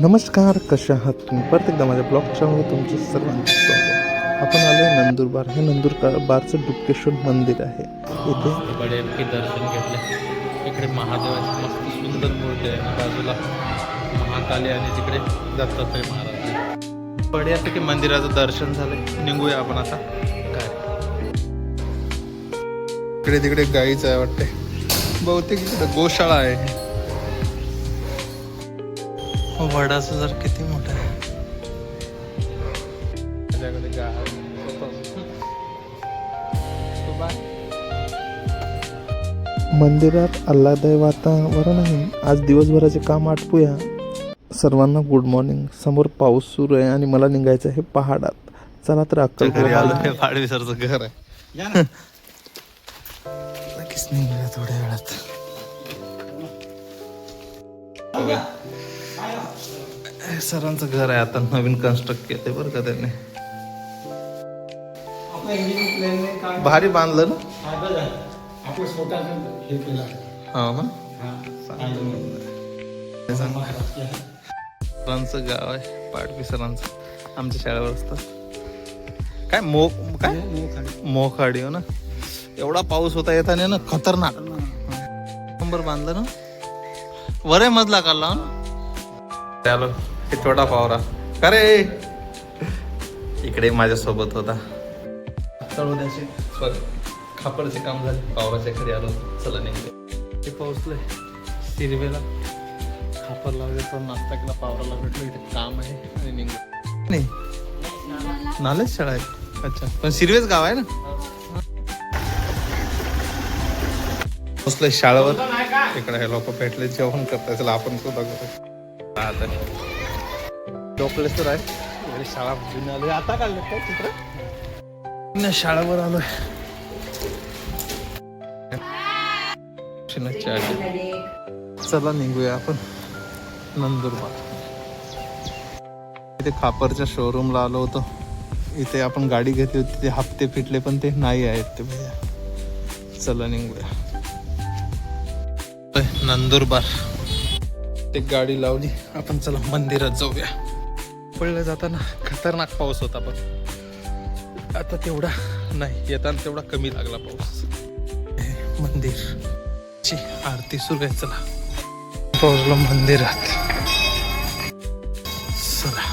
नमस्कार, कशा आहात तुम्ही? परत एकदा माझ्या ब्लॉगच्यामध्ये तुमचे सर्वांचे स्वागत. आपण आलो आहे नंदुरबार. हे नंदुरबारचं डुप्केश्वर मंदिर आहे. इथे बड्यापैकी दर्शन घेतलं. इकडे महादेवाची मस्त सुंदर मूर्ती आहे आणि बाजूला महाकाली आणि तिकडे दत्तात्रय महाराज. बड्यापैकी मंदिराचं दर्शन झालंय. निघूया आपण आता काय. इकडे तिकडे गाईच आहे वाटते. बहुतेक इकडे गोशाळा आहे. वडाचं जर किती मोठं आहे. त्याच्याकडे गाय मंदिरात आल्हाददायक वातावरण आहे. आज दिवसभराचे काम आटपूया. सर्वांना गुड मॉर्निंग. समोर पाऊस सुरू आहे आणि मला निघायचं आहे पहाडात. चला तर अक्कलकोट पाडवीसरचं घर आहे. नक्कीच निघूया थोड्या वेळात. सरांचं घर आहे, आता नवीन कन्स्ट्रक्ट केलंय बरं का त्यांनी. भारी बांधलं ना. हा मग सरांचं गाव आहे पाडवी सरांचं. आमच्या शाळेवर असतात. काय मोखाडी हो ना. एवढा पाऊस होता येताना ना, खतरनाक नंबर बांधलं ना. वरे मजला काढला ना. चालो हे छोटा पावरा का रे इकडे माझ्यासोबत होता. तळोद्याचे खापरचे काम झाले. पावराच्या घरी आलो. चला निघले. ते पोहोचलोय सिरवेला. खापर लावले तर नाश्ता केला. पावराला भेटलो. इथे काम आहे आणि निघलो. नाही नालेच शाळा आहे. अच्छा, पण सिरवेच गाव आहे ना. पोहोचलोय शाळेवर. इकडे हे लोक भेटले, जेवण करताय. चला आपण सुद्धा करू. आता डोकलेच तर आहे. शाळा घेऊन आलोय. आता काढलं काय चित्र. शाळेवर आलोय. चला निघूया आपण नंदुरबार. इथे खापरच्या शोरूमला आलो होतो. इथे आपण गाडी घेतली होती. ते हप्ते फिटले पण ते नाही आहेत ते भैया. चला निघूया नंदुरबार. ते गाडी लावली आपण. चला मंदिरात जाऊया. पडलं जाताना खतरनाक पाऊस होता, पण आता तेवढा नाही. येताना तेवढा कमी लागला पाऊस. मंदिरची आरती सुरू आहे. चला पोहोचलो मंदिरात. चला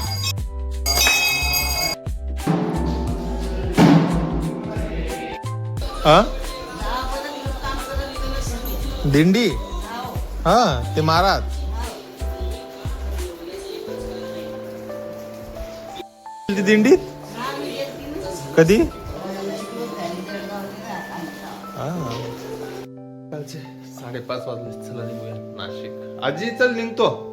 हा दिंडी. हा ते महाराज दिंडीत कधी. कालचे 5:30 वाजले. चला निघूया नाशिक. आजी चल निघतो.